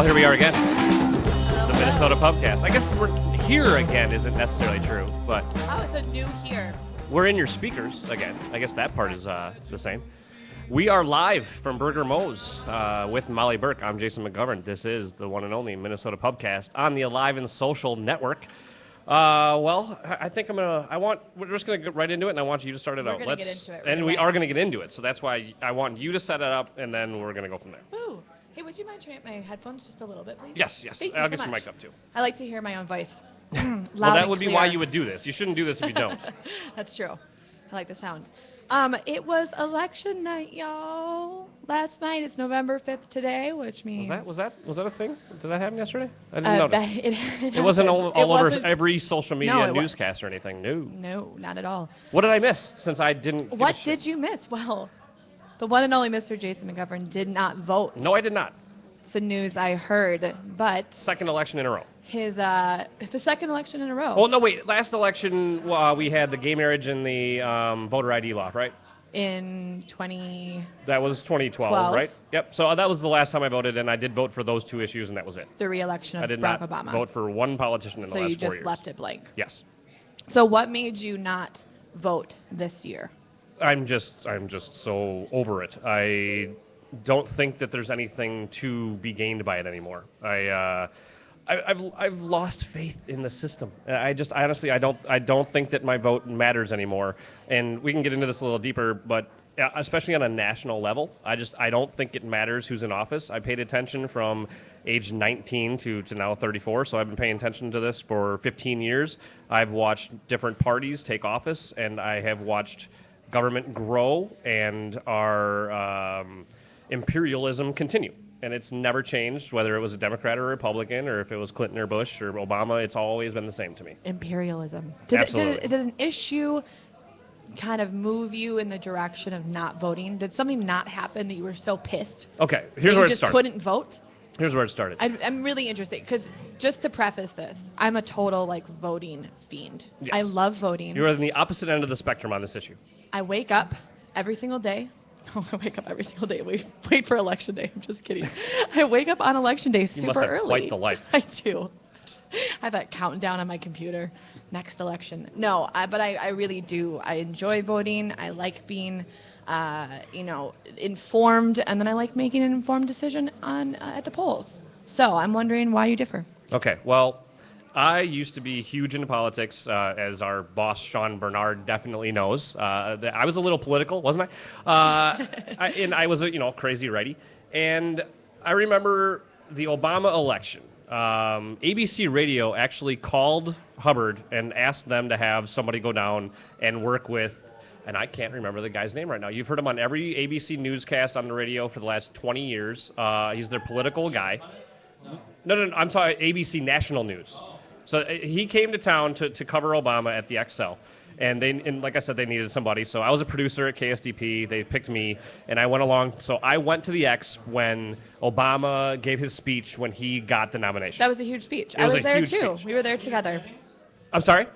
Well, here we are again. The Minnesota Pubcast. I guess we're here again isn't necessarily true, but... Oh, it's a new here. We're in your speakers again. I guess that part is the same. We are live from Burger Moe's with Molly Burke. I'm Jason McGovern. This is the one and only Minnesota Pubcast on the Alive and Social Network. Well, I think we're just going to get right into it, and I want you to start it out. We're going to get into it. And we are going to get into it, so that's why I want you to set it up, and then we're going to go from there. Ooh. Hey, would you mind turning up my headphones just a little bit, please? Yes. Thank I'll you get so your much. mic up, too. I like to hear my own voice. Well, that would be why you would do this. You shouldn't do this if you don't. That's true. I like the sound. It was election night, y'all. Last night. It's November 5th today, which means... Was that a thing? Did that happen yesterday? I didn't notice. It wasn't all It over wasn't, every social media no, newscast or anything. No, not at all. What did I miss since I didn't... What did you miss? Well, the one and only Mr. Jason McGovern did not vote. No, I did not. It's the news I heard, but... Second election in a row. The second election in a row. Oh, no, wait. Last election, we had the gay marriage and the voter ID law, right? In 20... That was 2012, right? Yep. So that was the last time I voted, and I did vote for those two issues, and that was it. The re-election of Barack Obama. I did not vote for one politician in the last 4 years. So you just left it blank. Yes. So what made you not vote this year? I'm just so over it. I don't think that there's anything to be gained by it anymore. I've lost faith in the system. I honestly don't think that my vote matters anymore. And we can get into this a little deeper, but especially on a national level, I don't think it matters who's in office. I paid attention from age 19 to now 34, so I've been paying attention to this for 15 years. I've watched different parties take office, and I have watched government grow and our imperialism continue. And it's never changed, whether it was a Democrat or a Republican, or if it was Clinton or Bush or Obama. It's always been the same to me. Imperialism. Absolutely. Did an issue kind of move you in the direction of not voting? Did something not happen that you were so pissed? Okay, here's where it started. You just couldn't vote? Here's where it started. I'm really interested, because just to preface this, I'm a total, voting fiend. Yes. I love voting. You're on the opposite end of the spectrum on this issue. I wake up every single day. Oh, I wake up every single day. Wait for election day. I'm just kidding. I wake up on election day super early. You must have quite the life. I do. I have that countdown on my computer. Next election. No, but I really do. I enjoy voting. I like being, informed, and then I like making an informed decision at the polls. So I'm wondering why you differ. Okay. Well, I used to be huge into politics, as our boss, Sean Bernard, definitely knows. I was a little political, wasn't I? And I was a crazy righty. And I remember the Obama election. ABC Radio actually called Hubbard and asked them to have somebody go down and work with, and I can't remember the guy's name right now. You've heard him on every ABC newscast on the radio for the last 20 years. He's their political guy. No, I'm sorry, ABC National News. So he came to town to cover Obama at the XL, and like I said, they needed somebody. So I was a producer at KSDP. They picked me, and I went along. So I went to the X when Obama gave his speech when he got the nomination. That was a huge speech. I was there too. We were there together. I'm sorry?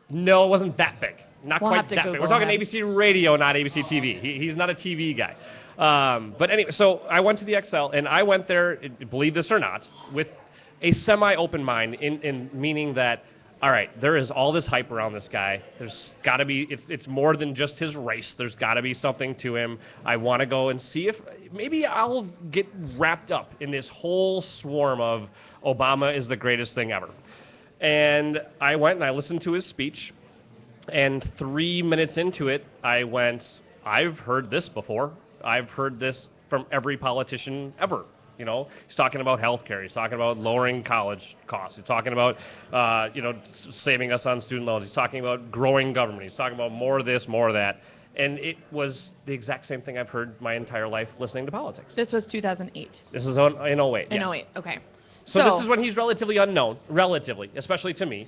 No, it wasn't that big. Not quite that big. We're talking ABC Radio, not ABC TV. He's not a TV guy. But anyway, so I went to the XL, and I went there, believe this or not, with a semi-open mind, in meaning that, all right, there is all this hype around this guy. There's got to be, it's more than just his race. There's got to be something to him. I want to go and see if maybe I'll get wrapped up in this whole swarm of Obama is the greatest thing ever. And I went and I listened to his speech, and 3 minutes into it, I went, I've heard this before. I've heard this from every politician ever. He's talking about healthcare. He's talking about lowering college costs. He's talking about, saving us on student loans. He's talking about growing government. He's talking about more of this, more of that. And it was the exact same thing I've heard my entire life listening to politics. This was 2008. This is in 08. In 08, okay. So this is when he's relatively unknown, especially to me.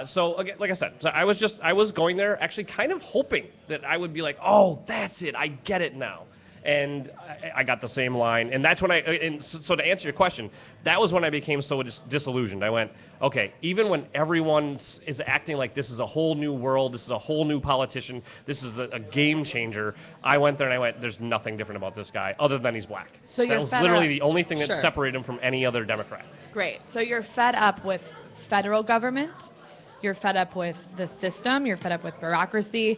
So again, like I said, I was going there actually kind of hoping that I would be like, oh, that's it. I get it now. And I got the same line. And that's when so to answer your question, that was when I became so disillusioned. I went, okay, even when everyone is acting like this is a whole new world, this is a whole new politician, this is a game changer, I went there and I went, there's nothing different about this guy other than he's black. So that was literally the only thing that Sure. separated him from any other Democrat. Great. So you're fed up with federal government, you're fed up with the system, you're fed up with bureaucracy.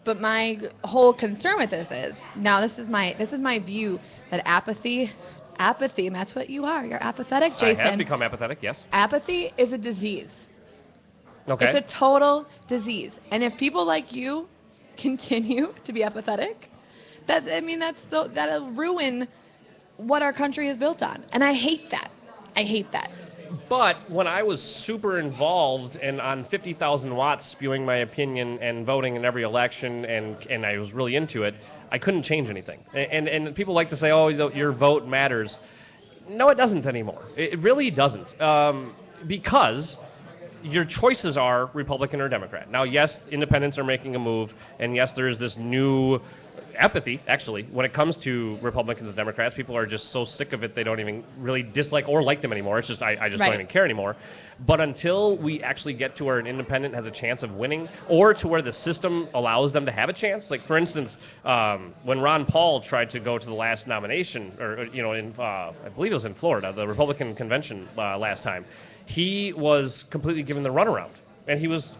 But my whole concern with this is, now this is my view, that apathy, and that's what you are. You're apathetic, Jason. I have become apathetic, yes. Apathy is a disease. Okay. It's a total disease. And if people like you continue to be apathetic, that'll ruin what our country is built on. And I hate that. But when I was super involved and on 50,000 watts spewing my opinion and voting in every election and I was really into it, I couldn't change anything. And people like to say, oh, your vote matters. No, it doesn't anymore. It really doesn't. Because your choices are Republican or Democrat. Now, yes, independents are making a move, and yes, there is this new apathy, actually, when it comes to Republicans and Democrats. People are just so sick of it, they don't even really dislike or like them anymore. It's just, I just don't even care anymore. But until we actually get to where an independent has a chance of winning, or to where the system allows them to have a chance, like, for instance, when Ron Paul tried to go to the last nomination, or, I believe it was in Florida, the Republican convention last time, he was completely given the runaround. And he was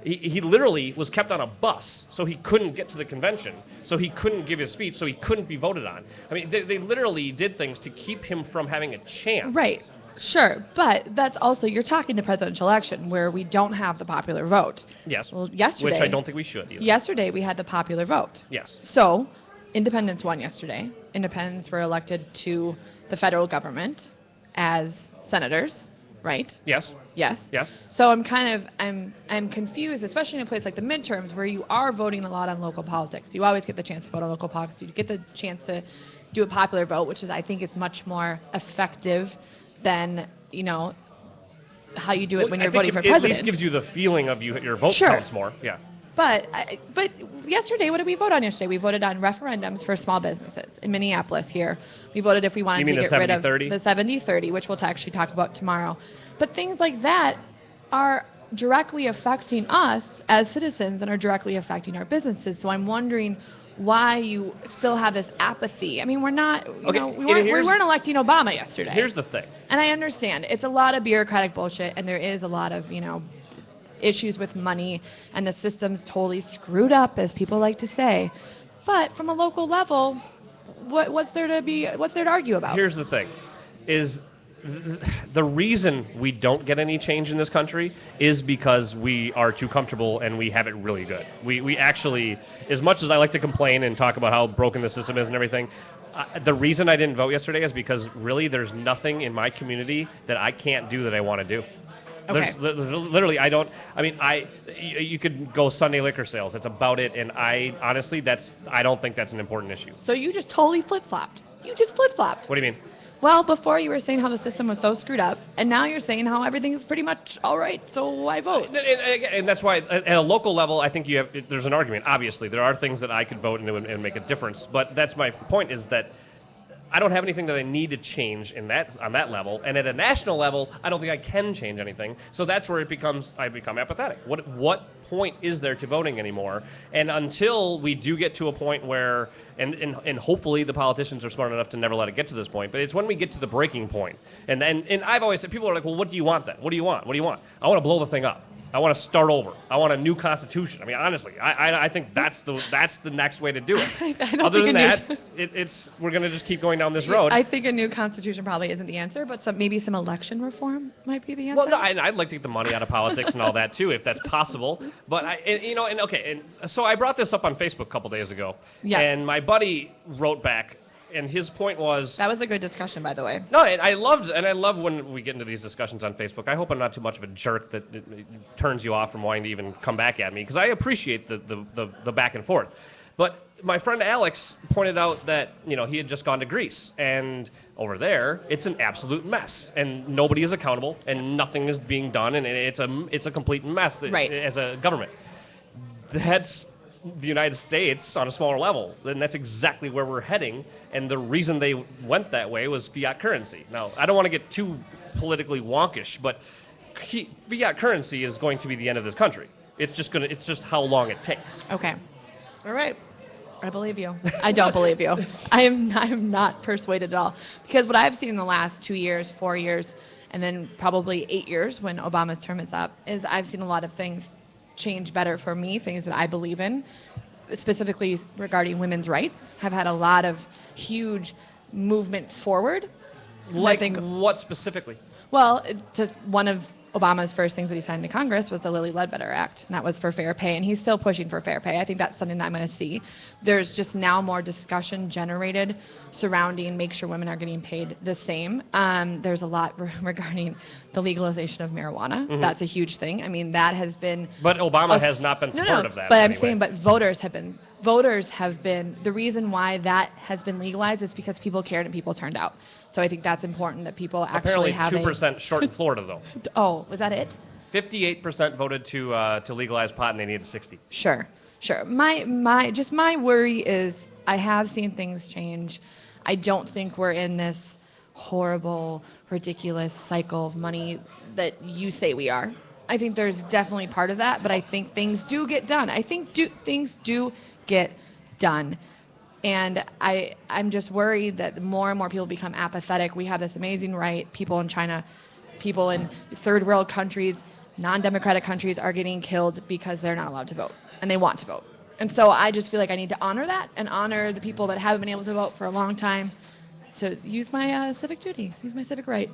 he literally was kept on a bus, so he couldn't get to the convention, so he couldn't give his speech, so he couldn't be voted on. I mean, they literally did things to keep him from having a chance. Right. Sure. But that's also, you're talking the presidential election where we don't have the popular vote. Yes. Well, yesterday. Which I don't think we should either. Yesterday we had the popular vote. Yes. So independents won yesterday. Independents were elected to the federal government as senators, right? Yes. Yes. Yes. So I'm confused, especially in a place like the midterms where you are voting a lot on local politics. You always get the chance to vote on local politics. You get the chance to do a popular vote, which is, I think, it's much more effective than, how you do it when you're voting for president. At least gives you the feeling of your vote Sure. counts more. Yeah. But yesterday, what did we vote on yesterday? We voted on referendums for small businesses in Minneapolis here. We voted if we wanted to get rid of the 70-30, which we'll actually talk about tomorrow. But things like that are directly affecting us as citizens and are directly affecting our businesses. So I'm wondering why you still have this apathy. I mean, we're not, we weren't electing Obama yesterday. Here's the thing. And I understand. It's a lot of bureaucratic bullshit, and there is a lot of, issues with money, and the system's totally screwed up, as people like to say. But from a local level, what's there to argue about? Here's the thing, is the reason we don't get any change in this country is because we are too comfortable and we have it really good. We actually, as much as I like to complain and talk about how broken the system is and everything, the reason I didn't vote yesterday is because really there's nothing in my community that I can't do that I want to do. Okay. There's literally, you could go Sunday liquor sales. That's about it. And honestly, I don't think that's an important issue. So you just totally flip-flopped. What do you mean? Well, before you were saying how the system was so screwed up, and now you're saying how everything is pretty much all right, so I vote. And that's why, at a local level, I think there's an argument. Obviously, there are things that I could vote and make a difference. But that's my point, is that I don't have anything that I need to change on that level, and at a national level, I don't think I can change anything. So that's where I become apathetic. What point is there to voting anymore? And until we do get to a point where, and hopefully the politicians are smart enough to never let it get to this point, but it's when we get to the breaking point. And I've always said, people are like, well, what do you want then? What do you want? I want to blow the thing up. I want to start over. I want a new constitution. I mean, honestly, I think that's the next way to do it. Other than that, we're going to just keep going down this road. I think a new constitution probably isn't the answer, but maybe some election reform might be the answer. Well, no, I'd like to get the money out of politics and all that too, if that's possible. But so I brought this up on Facebook a couple days ago, and my buddy wrote back. And his point was... That was a good discussion, by the way. No, I love when we get into these discussions on Facebook. I hope I'm not too much of a jerk that turns you off from wanting to even come back at me, because I appreciate the back and forth. But my friend Alex pointed out that, he had just gone to Greece, and over there, it's an absolute mess, and nobody is accountable, and nothing is being done, and it's a complete mess as a government. That's the United States on a smaller level. And that's exactly where we're heading. And the reason they went that way was fiat currency. Now, I don't want to get too politically wonkish, but fiat currency is going to be the end of this country. It's just how long it takes. Okay. All right. I believe you. I don't believe you. I am not persuaded at all. Because what I've seen in the last 2 years, 4 years, and then probably 8 years when Obama's term is up, is I've seen a lot of things change better for me, things that I believe in, specifically regarding women's rights. Have had a lot of huge movement forward. Like what specifically? Well, one of Obama's first things that he signed to Congress was the Lilly Ledbetter Act, and that was for fair pay, and he's still pushing for fair pay. I think that's something that I'm going to see. There's just now more discussion generated surrounding make sure women are getting paid the same. There's a lot regarding the legalization of marijuana. Mm-hmm. That's a huge thing. I mean, that has been... But Obama has not been supportive of that. But I'm saying, but voters have been. The reason why that has been legalized is because people cared and people turned out. So I think that's important that people actually have Apparently 2% short in Florida, though. Oh, was that it? 58% voted to legalize pot, and they needed 60. Sure. My worry is I have seen things change. I don't think we're in this horrible, ridiculous cycle of money that you say we are. I think there's definitely part of that, but I think things do get done. Things do get done. And I'm just worried that more and more people become apathetic. We have this amazing right. People in China, people in third world countries, non-democratic countries are getting killed because they're not allowed to vote, and they want to vote. And so I just feel like I need to honor that and honor the people that haven't been able to vote for a long time, to use my civic duty, use my civic right.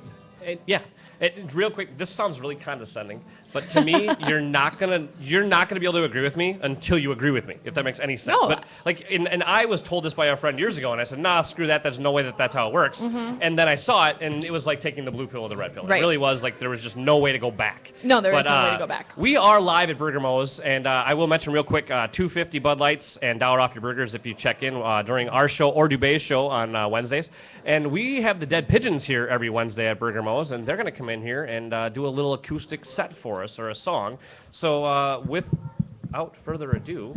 Real quick, this sounds really condescending, but to me, you're not gonna be able to agree with me until you agree with me, if that makes any sense. No. But and I was told this by a friend years ago, and I said, nah, screw that. There's no way that's how it works. Mm-hmm. And then I saw it, and it was like taking the blue pill or the red pill. Right. It really was like there was just no way to go back. No, there is no way to go back. We are live at Burger Mo's, and I will mention real quick, $2.50 Bud Lights and $1 off your burgers if you check in during our show or Dubé's show on Wednesdays. And we have the Dead Pigeons here every Wednesday at Burger Mo's, and they're going to come in here and do a little acoustic set for us, or a song. So without further ado,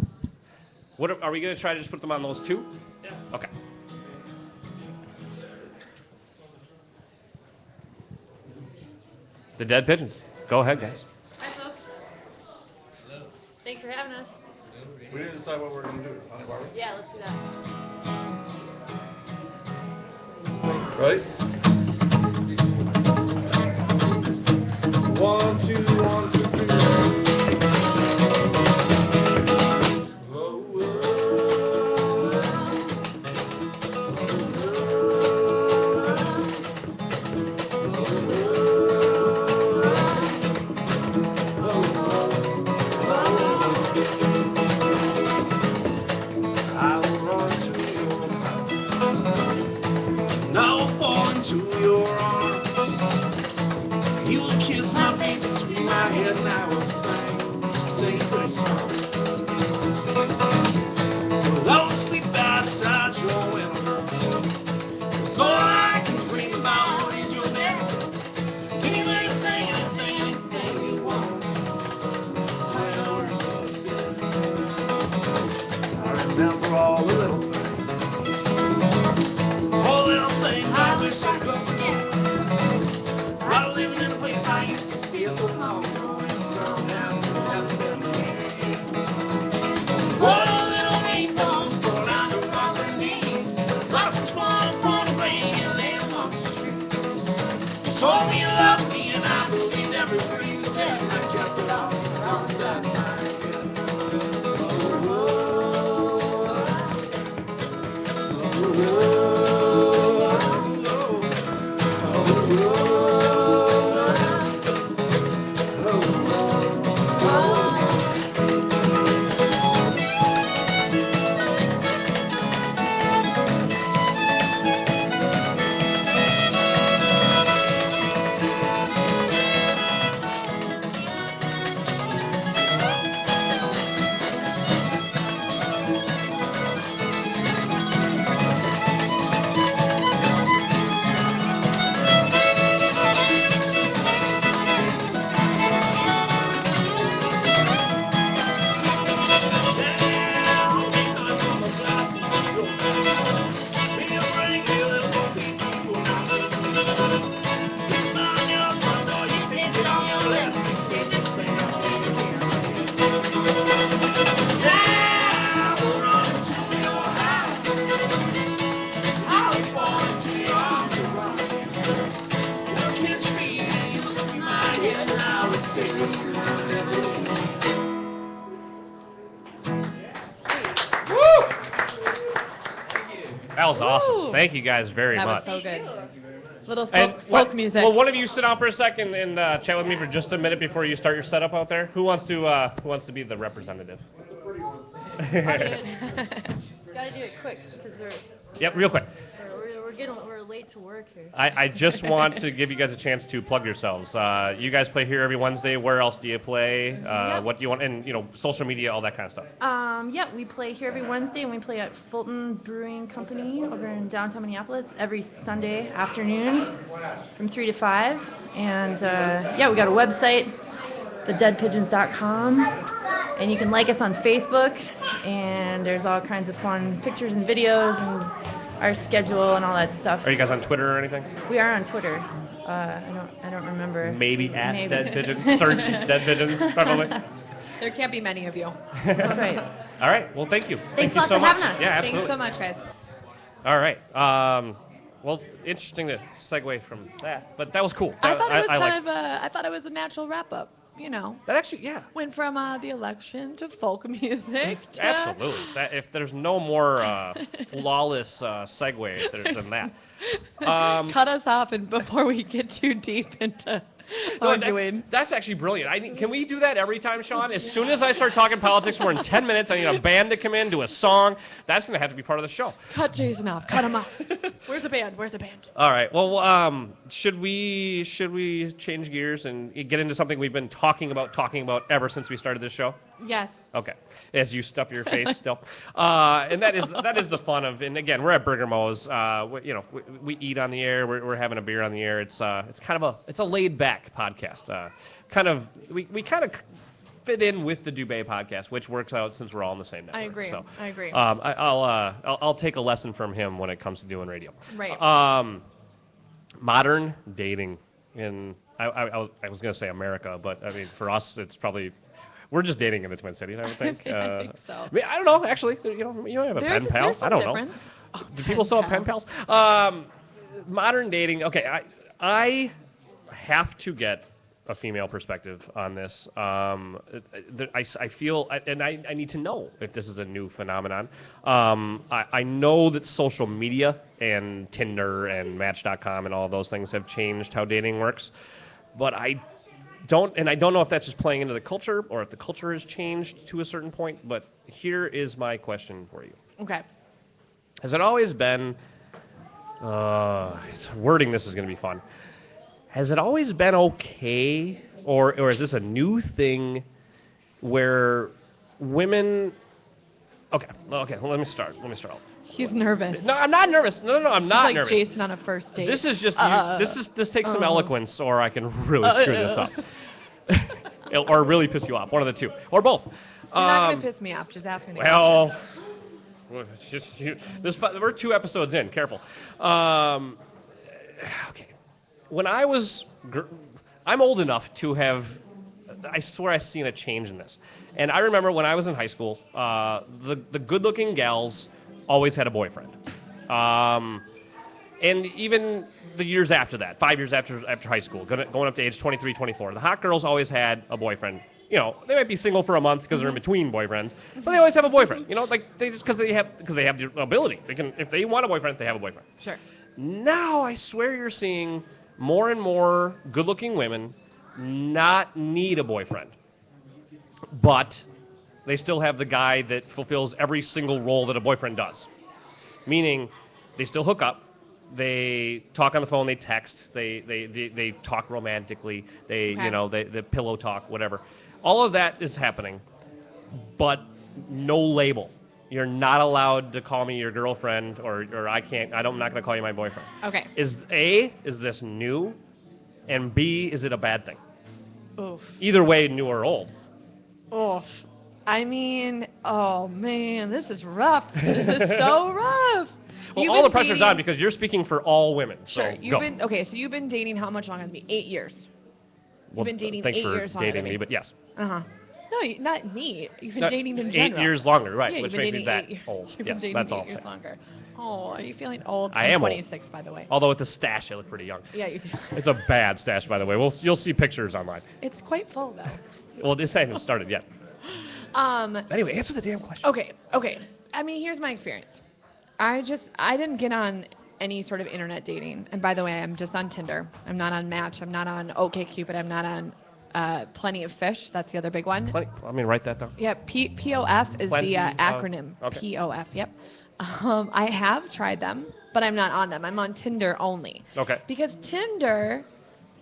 are we going to try to just put them on those two? Yeah. Okay. The Dead Pigeons. Go ahead, guys. Hi, folks. Hello. Thanks for having us. We didn't decide what we're going to do. Yeah, let's do that. Right? 1, 2, 1, 2, 3. That was awesome. Thank you guys very much. That was so good. Little folk music. Well, one of you sit down for a second and chat with me for just a minute before you start your setup out there. Who wants to be the representative? Gotta do it quick because Yep, real quick. We're late to work here. I just want to give you guys a chance to plug yourselves. You guys play here every Wednesday. Where else do you play? What do you want? And social media, all that kind of stuff. We play here every Wednesday, and we play at Fulton Brewing Company over in downtown Minneapolis every Sunday afternoon from 3 to 5. And we got a website, thedeadpigeons.com, and you can like us on Facebook. And there's all kinds of fun pictures and videos and our schedule and all that stuff. Are you guys on Twitter or anything? We are on Twitter. I don't remember. Maybe Dead Pigeons. Search Dead Pigeons, probably. There can't be many of you. That's right. All right. Well, thank you. Thanks you a lot so for much. having us. Yeah, absolutely. Thanks so much, guys. All right. Well, interesting to segue from that, but that was cool. I thought it was a natural wrap up. That actually, yeah. Went from the election to folk music. Absolutely. If there's no more flawless segue than that. Cut us off before we get too deep into arguing. That's actually brilliant. Can we do that every time, Sean? As soon as I start talking politics, we're in 10 minutes. I need a band to come in, do a song. That's going to have to be part of the show. Cut Jason off. Cut him off. Where's the band? All right. Well, should we change gears and get into something we've been talking about ever since we started this show? Yes. Okay. As you stuff your face still, and that is the fun of. And again, we're at Burger Mo's. We eat on the air. We're having a beer on the air. It's kind of a laid back podcast. We kind of fit in with the Dubé podcast, which works out since we're all in the same network. I agree. I'll take a lesson from him when it comes to doing radio. Right. Modern dating in I was going to say America, but I mean for us it's probably. We're just dating in the Twin Cities, I would think. I think so. I don't know, actually. You have a pen pal. I don't know. Do people still have pen pals? Modern dating. Okay, I have to get a female perspective on this. I feel, and I need to know if this is a new phenomenon. I know that social media and Tinder and Match.com and all of those things have changed how dating works, but I don't know if that's just playing into the culture or if the culture has changed to a certain point, but here is my question for you. Okay. Has it always been, wording this is going to be fun. Has it always been okay, or is this a new thing where women, okay, let me start. He's nervous. No, I'm not nervous. No, I'm not nervous. Like Jason on a first date. This is just this takes some eloquence, or I can really screw this up, or really piss you off. One of the two, or both. You're not gonna piss me off. Just ask me the question. We're 2 episodes in. Careful. Okay. When I'm old enough to have. I swear I've seen a change in this, and I remember when I was in high school, the good-looking gals always had a boyfriend. And even the years after that, 5 years after high school, going up to age 23, 24, the hot girls always had a boyfriend. They might be single for a month because they're in between boyfriends, but they always have a boyfriend. Because they have the ability. They can, if they want a boyfriend, they have a boyfriend. Sure. Now I swear you're seeing more and more good-looking women not need a boyfriend, but they still have the guy that fulfills every single role that a boyfriend does. Meaning, they still hook up, they talk on the phone, they text, they talk romantically, they pillow talk, whatever. All of that is happening, but no label. You're not allowed to call me your girlfriend, or I'm not going to call you my boyfriend. Okay. Is this new? And B, is it a bad thing? Oof. Either way, new or old. Oof. I mean, oh man, this is rough. This is so rough. Well, all the pressure's on because you're speaking for all women. Sure. So you've been dating how much longer than me? 8 years. You've been dating 8 years longer than me. But yes. Uh-huh. No, not me. You've been dating in general. 8 years longer, right? Yeah, which makes me that old. You've been Yes, dating that's 8 all I'm years saying. longer. Oh, are you feeling old? I am 26, old. by the way. Although with the stash, I look pretty young. Yeah, you do. It's a bad stash, by the way. You'll see pictures online. It's quite full, though. Well, this hasn't started yet. Anyway, answer the damn question. Okay. I mean, here's my experience. I didn't get on any sort of internet dating. And by the way, I'm just on Tinder. I'm not on Match. I'm not on OkCupid. I'm not on Plenty of Fish. That's the other big one. Write that down. Yeah, POF is the acronym. Okay. POF, yep. I have tried them, but I'm not on them. I'm on Tinder only. Okay. Because Tinder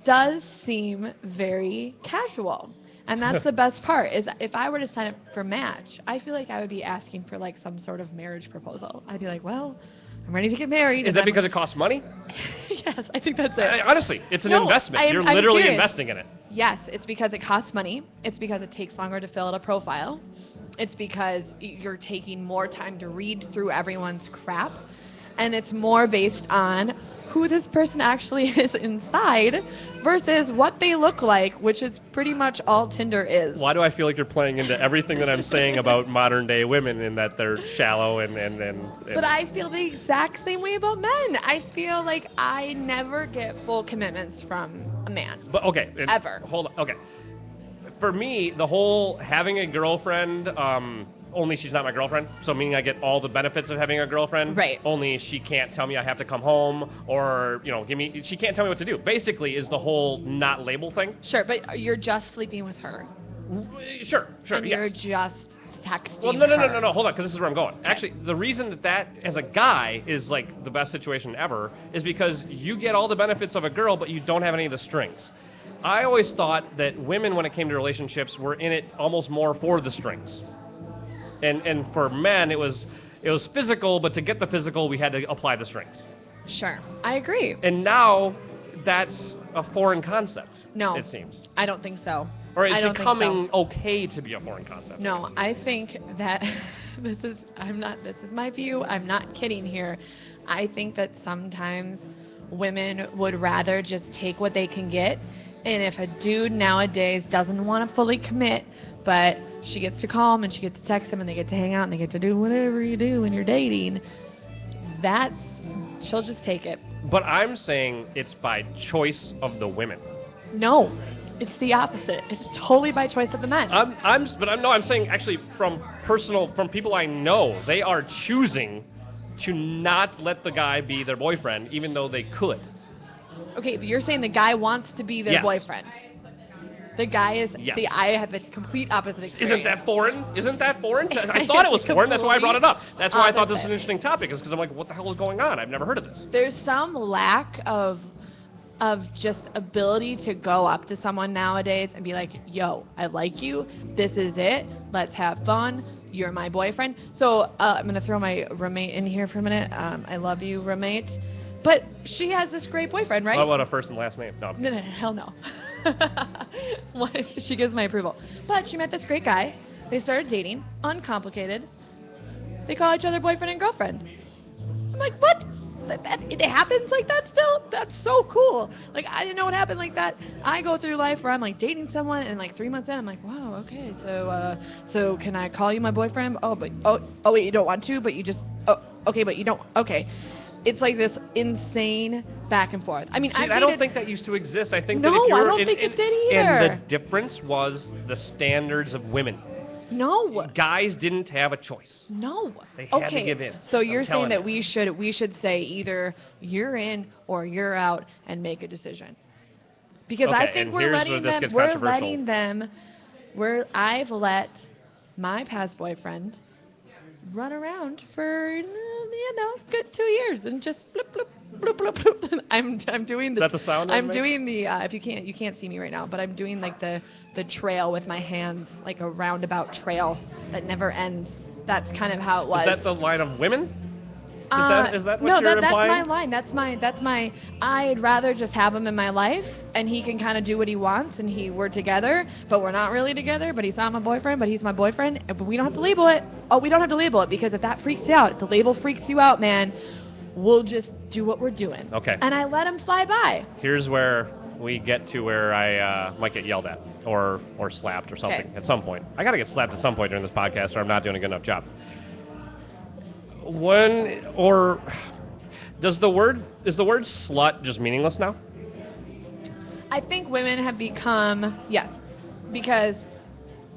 does seem very casual. And that's the best part, is if I were to sign up for Match, I feel like I would be asking for like some sort of marriage proposal. I'd be like, well, I'm ready to get married. Is that because it costs money? Yes, I think that's it. Honestly, it's an investment. You're literally investing in it. Yes, it's because it costs money. It's because it takes longer to fill out a profile. It's because you're taking more time to read through everyone's crap. And it's more based on who this person actually is inside versus what they look like, which is pretty much all Tinder is. Why do I feel like you're playing into everything that I'm saying about modern day women, in that they're shallow and But I feel the exact same way about men. I feel like I never get full commitments from a man. But okay. Ever. Hold on. Okay. For me, the whole having a girlfriend, only she's not my girlfriend, so meaning I get all the benefits of having a girlfriend. Right. Only she can't tell me I have to come home, or she can't tell me what to do. Basically, is the whole not label thing. Sure, but you're just sleeping with her. Sure. And yes. you're just texting. Well, no. Hold on, because this is where I'm going. Okay. Actually, the reason that as a guy is like the best situation ever is because you get all the benefits of a girl, but you don't have any of the strings. I always thought that women, when it came to relationships, were in it almost more for the strings. And for men, it was physical, but to get the physical, we had to apply the strings. Sure, I agree. And now that's a foreign concept. No, it seems. I don't think so. Or it's becoming okay to be a foreign concept. No, I think that this is my view. I'm not kidding here. I think that sometimes women would rather just take what they can get. And if a dude nowadays doesn't want to fully commit, but she gets to call him and she gets to text him and they get to hang out and they get to do whatever you do when you're dating, she'll just take it. But I'm saying it's by choice of the women. No, it's the opposite. It's totally by choice of the men. I'm saying actually from people I know, they are choosing to not let the guy be their boyfriend, even though they could. Okay, but you're saying the guy wants to be their boyfriend. The guy is... Yes. See, I have the complete opposite experience. Isn't that foreign? I thought it was foreign. That's why I brought it up. That's why I thought this was an interesting topic, is because I'm like, what the hell is going on? I've never heard of this. There's some lack of just ability to go up to someone nowadays and be like, yo, I like you. This is it. Let's have fun. You're my boyfriend. So I'm going to throw my roommate in here for a minute. I love you, roommate. But she has this great boyfriend, right? What about a first and last name? No, hell no. She gives my approval. But she met this great guy. They started dating, uncomplicated. They call each other boyfriend and girlfriend. I'm like, what? It happens like that still? That's so cool. Like, I didn't know it happened like that. I go through life where I'm like dating someone, and like 3 months in, I'm like, wow, okay, so can I call you my boyfriend? Oh, wait, you don't want to, but you just, okay, but you don't, okay. It's like this insane back and forth. I mean, I don't think that used to exist. I think no, that if I don't think it did either. And the difference was the standards of women. No. Guys didn't have a choice. No. They had to give in. So you're saying that we should say either you're in or you're out and make a decision. Because I think I've let my past boyfriend run around for good 2 years and just bloop bloop bloop bloop bloop. I'm doing the. Is that the sound? I'm doing the. If you can't see me right now, but I'm doing like the trail with my hands, like a roundabout trail that never ends. That's kind of how it was. Is that the line of women? Is that what you're implying? That's my line. That's my. I'd rather just have him in my life, and he can kind of do what he wants, and we're together, but we're not really together. But he's not my boyfriend, but he's my boyfriend. But we don't have to label it. Oh, we don't have to label it, because if that freaks you out, if the label freaks you out, man, we'll just do what we're doing. Okay. And I let him fly by. Here's where we get to where I might get yelled at or slapped or something at some point. I got to get slapped at some point during this podcast, or I'm not doing a good enough job. Is the word slut just meaningless now? I think women have become, yes, because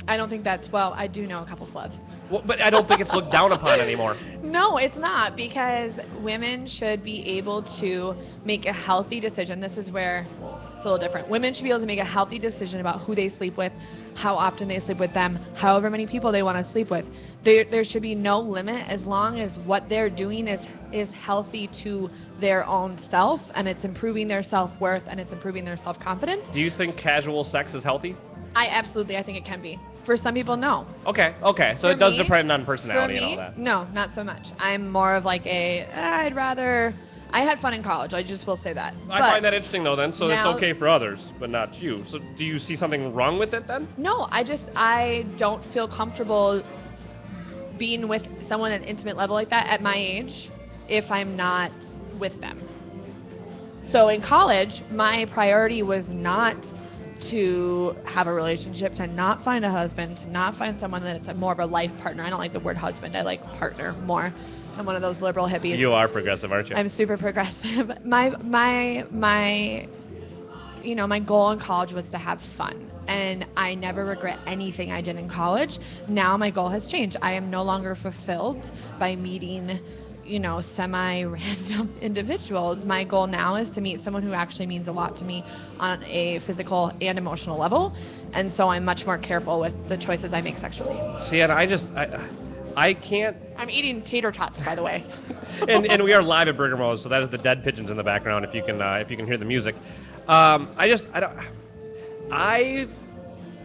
I don't think I do know a couple sluts. Well, but I don't think it's looked down upon anymore. No, it's not, because women should be able to make a healthy decision. This is where it's a little different. Women should be able to make a healthy decision about who they sleep with, how often they sleep with them, however many people they want to sleep with. There should be no limit as long as what they're doing is healthy to their own self, and it's improving their self-worth, and it's improving their self-confidence. Do you think casual sex is healthy? I think it can be. For some people, no. Okay. So it does depend on personality and all that. No, not so much. I'm more of like I had fun in college. I just will say that. I find that interesting, though, then. So it's okay for others, but not you. So do you see something wrong with it, then? No, I don't feel comfortable being with someone at an intimate level like that at my age if I'm not with them. So in college, my priority was not to have a relationship, to not find a husband, to not find someone that's more of a life partner. I don't like the word husband. I like partner more. I'm one of those liberal hippies. You are progressive, aren't you? I'm super progressive. My goal in college was to have fun, and I never regret anything I did in college. Now my goal has changed. I am no longer fulfilled by meeting semi-random individuals. My goal now is to meet someone who actually means a lot to me on a physical and emotional level, and so I'm much more careful with the choices I make sexually. See, and I can't. I'm eating tater tots, by the way. and we are live at Burger Mo's, so that is the dead pigeons in the background. If you can hear the music,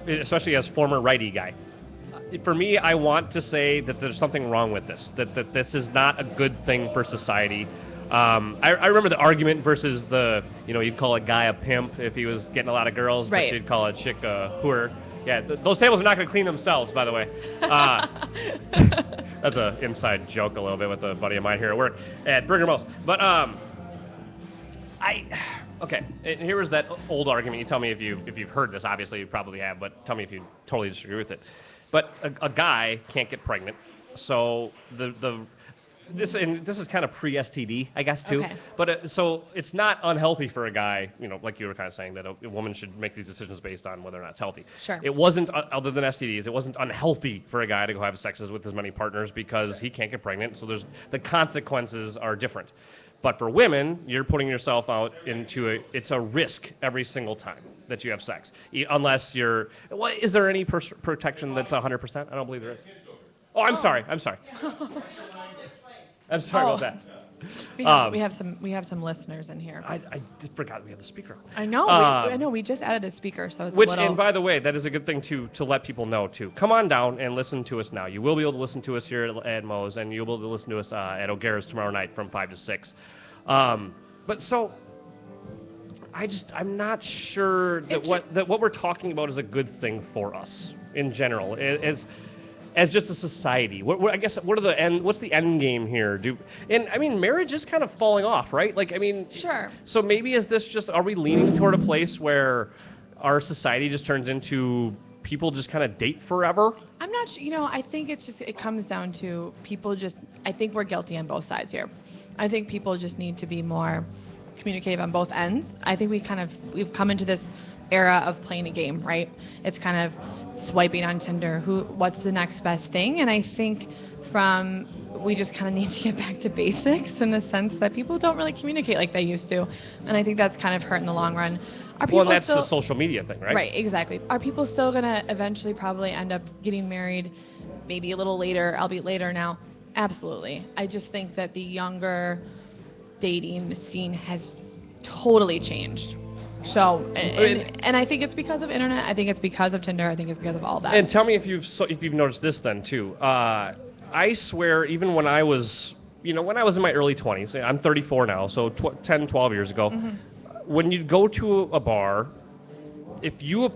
especially as former righty guy. For me, I want to say that there's something wrong with this, that this is not a good thing for society. I remember the argument versus you'd call a guy a pimp if he was getting a lot of girls, right. But you'd call a chick a whore. Yeah, those tables are not going to clean themselves, by the way. That's an inside joke a little bit with a buddy of mine here at work at Burger Mo's. But okay, and here was that old argument. You tell me if you've heard this. Obviously, you probably have, but tell me if you totally disagree with it. But a guy can't get pregnant, so this is kind of pre-STD, I guess, too. Okay. But so it's not unhealthy for a guy, like you were kind of saying, that a woman should make these decisions based on whether or not it's healthy. Sure. It wasn't, other than STDs, it wasn't unhealthy for a guy to go have sexes with as many partners because he can't get pregnant. So the consequences are different. But for women, you're putting yourself out into it's a risk every single time that you have sex. Unless is there any protection that's 100%? I don't believe there is. Oh, I'm sorry. I'm sorry about that. We have some listeners in here. I just forgot we have the speaker on. I know. I know. We just added the speaker, so it's and by the way, that is a good thing to let people know too. Come on down and listen to us now. You will be able to listen to us here at Mo's, and you'll be able to listen to us at O'Gara's tomorrow night from 5 to 6. But so I'm not sure that what we're talking about is a good thing for us in general. As just a society, what's the end game here? Marriage is kind of falling off, right? Sure. So maybe are we leaning toward a place where our society just turns into people just kind of date forever? I'm not sure. I think it comes down to people I think we're guilty on both sides here. I think people just need to be more communicative on both ends. I think we've come into this era of playing a game, right? It's kind of swiping on Tinder, what's the next best thing? And I think we just kind of need to get back to basics in the sense that people don't really communicate like they used to. And I think that's kind of hurt in the long run. And that's the social media thing, right? Right, exactly. Are people still going to eventually probably end up getting married maybe a little later, albeit later now? Absolutely. I just think that the younger dating scene has totally changed. So, and I think it's because of internet. I think it's because of Tinder. I think it's because of all that. And tell me if you've noticed this then too. I swear, even when I was in my early 20s, I'm 34 now, so 10, 12 years ago, mm-hmm. When you'd go to a bar, if you're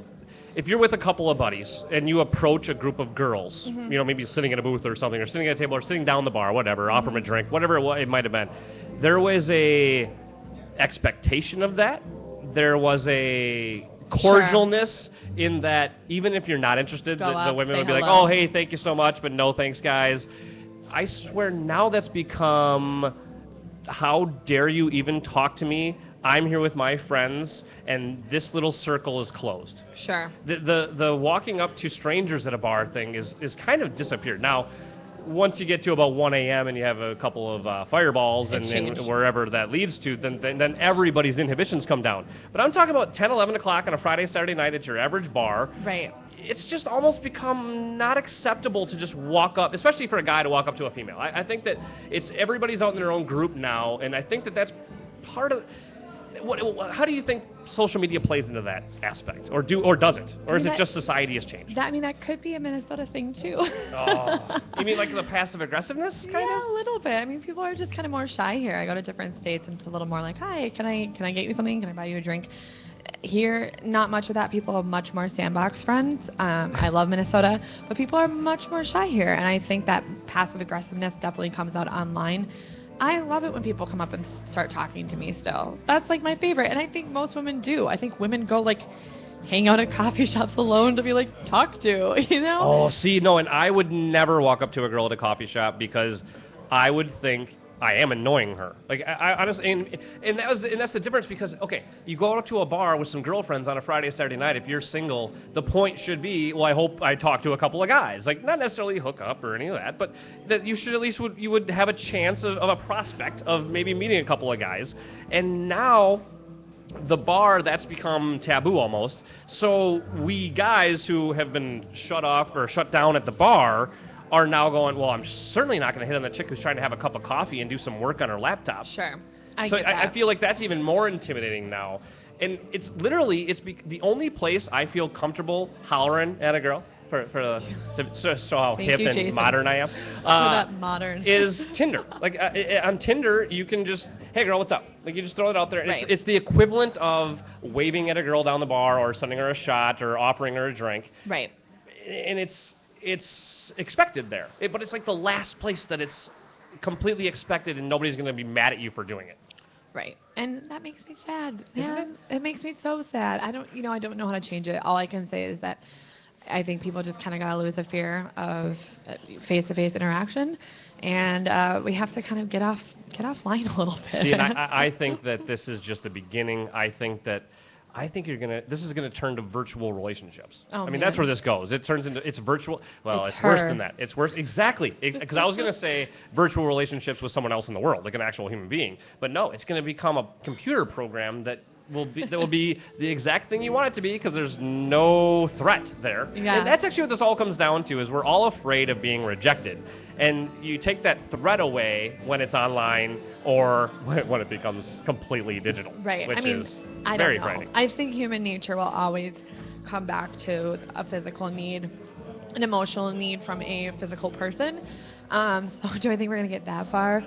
with a couple of buddies and you approach a group of girls, mm-hmm. Maybe sitting at a booth or something, or sitting at a table, or sitting down the bar, whatever, mm-hmm. offer them a drink, whatever it might have been, there was a expectation of that there was a cordialness in that even if you're not interested, the women would be like, oh, hey, thank you so much, but no thanks, guys. I swear now that's become, how dare you even talk to me? I'm here with my friends, and this little circle is closed. Sure. The walking up to strangers at a bar thing is kind of disappeared. Now, once you get to about 1 a.m. and you have a couple of fireballs and wherever that leads to, then everybody's inhibitions come down. But I'm talking about 10, 11 o'clock on a Friday, Saturday night at your average bar. Right. It's just almost become not acceptable to just walk up, especially for a guy to walk up to a female. I think that everybody's out in their own group now, and I think that's part of. How do you think social media plays into that aspect, or does it, or is it just society has changed? That could be a Minnesota thing too. Oh, you mean like the passive aggressiveness kind of? Yeah, a little bit. I mean, people are just kind of more shy here. I go to different states and it's a little more like, hi, can I get you something? Can I buy you a drink? Here, not much of that. People have much more sandbox friends. I love Minnesota, but people are much more shy here, and I think that passive aggressiveness definitely comes out online. I love it when people come up and start talking to me still. That's like my favorite, and I think most women do. I think women go like hang out at coffee shops alone to be like talked to, you know? Oh, see, no, and I would never walk up to a girl at a coffee shop because I would think I am annoying her. Like I honestly, and that's the difference because okay, you go out to a bar with some girlfriends on a Friday, Saturday night. If you're single, the point should be, well, I hope I talk to a couple of guys. Like not necessarily hook up or any of that, but that you should at least you would have a chance of a prospect of maybe meeting a couple of guys. And now the bar, that's become taboo almost. So we guys who have been shut off or shut down at the bar are now going, well, I'm certainly not going to hit on the chick who's trying to have a cup of coffee and do some work on her laptop. Sure. I feel like that's even more intimidating now. And it's literally, the only place I feel comfortable hollering at a girl to show how hip and Jason. modern I am. That modern. Is Tinder. Like on Tinder, you can just, hey girl, what's up? Like you just throw it out there. Right. It's the equivalent of waving at a girl down the bar or sending her a shot or offering her a drink. Right. And it's expected there. But it's like the last place that it's completely expected and nobody's going to be mad at you for doing it. Right. And that makes me sad. Isn't it? It makes me so sad. I don't know how to change it. All I can say is that I think people just kind of got to lose the fear of face-to-face interaction, and we have to kind of get offline a little bit. See, and I think that this is just the beginning. I think this is gonna turn to virtual relationships. Oh, I mean, that's where this goes. It turns into virtual. Well, it's her. worse than that. It's worse. Exactly. Because I was gonna say virtual relationships with someone else in the world, like an actual human being. But no, it's gonna become a computer program that will be the exact thing you want it to be because there's no threat there. Yeah. And that's actually what this all comes down to is we're all afraid of being rejected. And you take that threat away when it's online or when it becomes completely digital. Right. Which is I very don't know. frightening. I think human nature will always come back to a physical need, an emotional need from a physical person. So do I think we're going to get that far?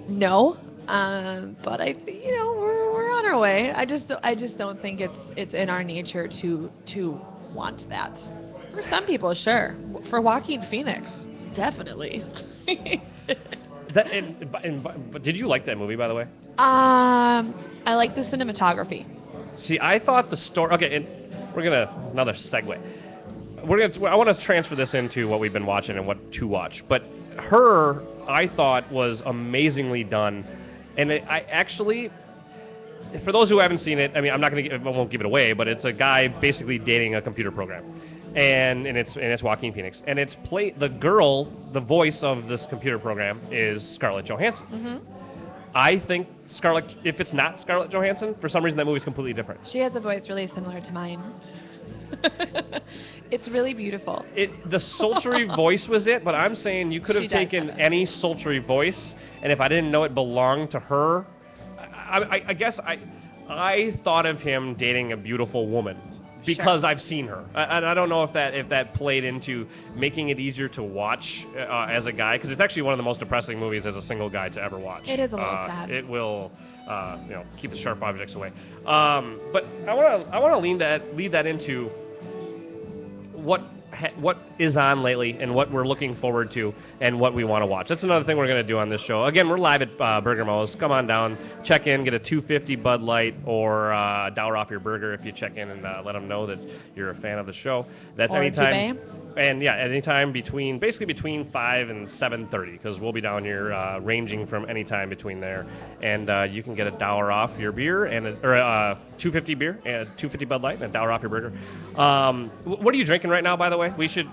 No. But we're on our way. I just don't think it's in our nature to want that. For some people, sure. For Joaquin Phoenix, definitely. But did you like that movie, by the way? I like the cinematography. See, I thought the story. Okay, and we're gonna another segue. I want to transfer this into what we've been watching and what to watch. But her, I thought, was amazingly done, and I actually, for those who haven't seen it, I mean, I won't give it away, but it's a guy basically dating a computer program. And it's Joaquin Phoenix, and it's the voice of this computer program is Scarlett Johansson. Mm-hmm. I think if it's not Scarlett Johansson, for some reason that movie's completely different. She has a voice really similar to mine. It's really beautiful. The sultry voice was it, but I'm saying you could have taken any sultry voice, and if I didn't know it belonged to her, I guess I thought of him dating a beautiful woman. Because sure. I've seen her, and I don't know if that played into making it easier to watch as a guy, because it's actually one of the most depressing movies as a single guy to ever watch. It is a little sad. It will, keep the sharp objects away. But I want to lead that into what what is on lately and what we're looking forward to and what we want to watch. That's another thing we're going to do on this show. Again, we're live at Burger Mo's. Come on down, check in, get a $2.50 Bud Light or $1 off your burger if you check in and let them know that you're a fan of the show. That's or anytime. And yeah, anytime basically between 5 and 7:30, because we'll be down here ranging from any time between there. And you can get $1 off your beer or $2.50 beer and $2.50 Bud Light and $1 off your burger. What are you drinking right now, by the way? We should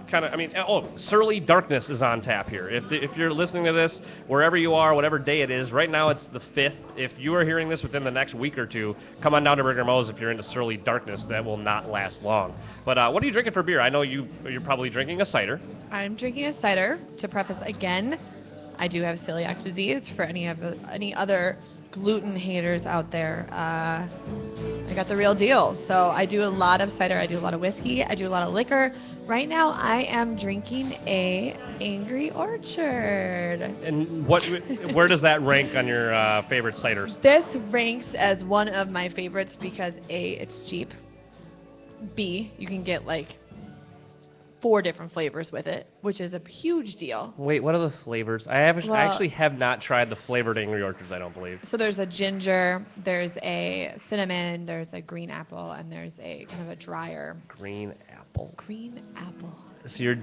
Surly Darkness is on tap here. If you're listening to this, wherever you are, whatever day it is, right now it's the 5th. If you are hearing this within the next week or two, come on down to Burger Mo's if you're into Surly Darkness. That will not last long. But what are you drinking for beer? I know you're probably drinking a cider. I'm drinking a cider. To preface again, I do have celiac disease. For any other gluten haters out there, I got the real deal. So I do a lot of cider. I do a lot of whiskey. I do a lot of liquor. Right now, I am drinking a Angry Orchard. And where does that rank on your favorite ciders? This ranks as one of my favorites because A, it's cheap. B, you can get like 4 different flavors with it, which is a huge deal. Wait, what are the flavors? I actually have not tried the flavored Angry Orchards, I don't believe. So there's a ginger, there's a cinnamon, there's a green apple, and there's a kind of a drier. Green apple. Green apple. So your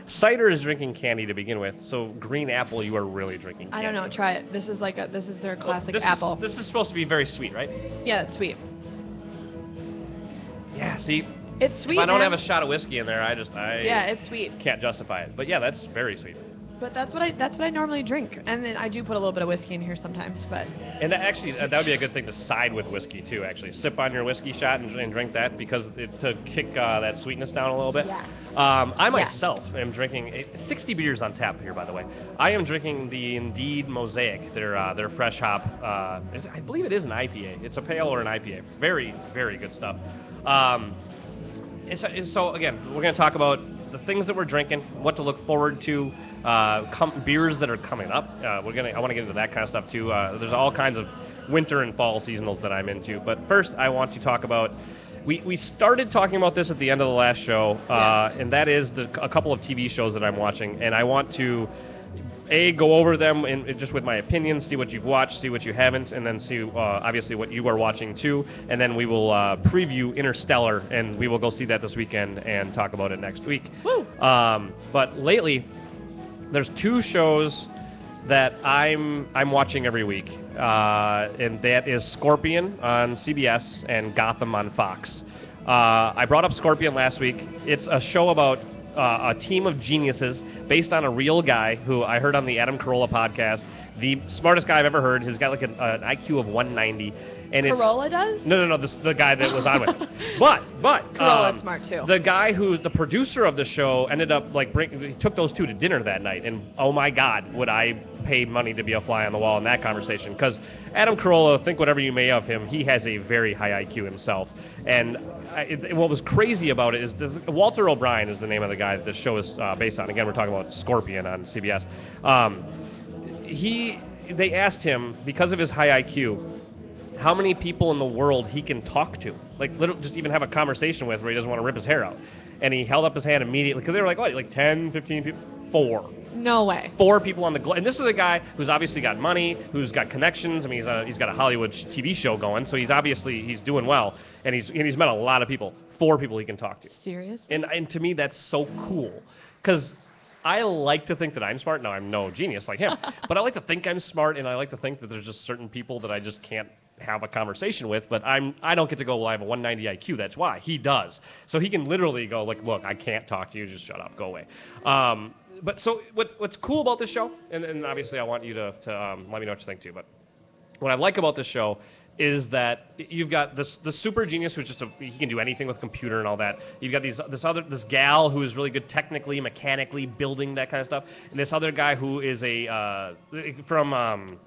cider is drinking candy to begin with, so green apple you are really drinking candy. I don't know, try it. This is their classic apple. This is supposed to be very sweet, right? Yeah, it's sweet. Yeah, see, it's sweet. If I don't have a shot of whiskey in there, yeah, it's sweet. Can't justify it. But yeah, that's very sweet. But that's what I normally drink, and then I do put a little bit of whiskey in here sometimes. But and actually, that would be a good thing to side with whiskey too. Actually, sip on your whiskey shot and drink that to kick that sweetness down a little bit. Yeah. I myself am drinking 60 beers on tap here, by the way. I am drinking the Indeed Mosaic, their fresh hop. I believe it is an IPA. It's a pale or an IPA. Very, very good stuff. So again, we're going to talk about the things that we're drinking, what to look forward to, beers that are coming up. I want to get into that kind of stuff too. There's all kinds of winter and fall seasonals that I'm into. But first, I want to talk about. We started talking about this at the end of the last show, and that is a couple of TV shows that I'm watching, and I want to. Go over them and just with my opinions, see what you've watched, see what you haven't, and then see obviously what you are watching too. And then we will preview Interstellar, and we will go see that this weekend and talk about it next week. Woo! But lately, there's 2 shows that I'm watching every week, and that is Scorpion on CBS and Gotham on Fox. I brought up Scorpion last week. It's a show about a team of geniuses based on a real guy who I heard on the Adam Carolla podcast, the smartest guy I've ever heard. He's got like an IQ of 190. And Carolla does? No, the guy that was on with him. But Carolla's smart too. The guy who's the producer of the show ended up he took those 2 to dinner that night, and oh my God, would I pay money to be a fly on the wall in that conversation? Because Adam Carolla, think whatever you may of him, he has a very high IQ himself. And what was crazy about it is Walter O'Brien is the name of the guy that the show is based on. Again, we're talking about Scorpion on CBS. They asked him, because of his high IQ, how many people in the world he can talk to, just even have a conversation with where he doesn't want to rip his hair out. And he held up his hand immediately, because they were like 10, 15 people? 4. No way. 4 people on the globe. And this is a guy who's obviously got money, who's got connections. I mean, he's got a Hollywood TV show going, so he's doing well. And he's met a lot of people. 4 people he can talk to. Seriously? And to me, that's so cool. Because I like to think that I'm smart. Now, I'm no genius like him. But I like to think I'm smart, and I like to think that there's just certain people that I just can't have a conversation with. But I don't get to go, well, I have a 190 IQ. That's why. He does. So he can literally go, look, I can't talk to you. Just shut up. Go away. But so what's cool about this show, and obviously I want you to let me know what you think too, but what I like about this show is that you've got this super genius who's he can do anything with computer and all that. You've got this gal who is really good technically, mechanically, building that kind of stuff, and this other guy who is from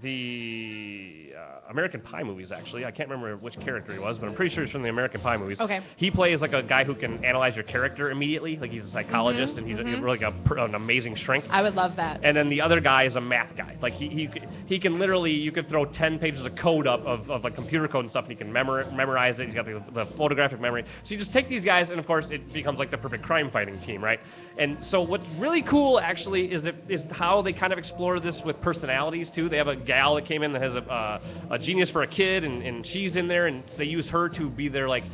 the American Pie movies, actually. I can't remember which character he was, but I'm pretty sure he's from the American Pie movies. Okay. He plays like a guy who can analyze your character immediately. Like he's a psychologist, and he's really an amazing shrink. I would love that. And then the other guy is a math guy. Like he can literally, you could throw 10 pages of code up of like computer code and stuff, and he can memorize it. He's got the photographic memory. So you just take these guys, and of course it becomes like the perfect crime fighting team, right? And so what's really cool actually is how they kind of explore this with personalities too. They have a gal that came in that has a genius for a kid, and she's in there, and they use her to be their like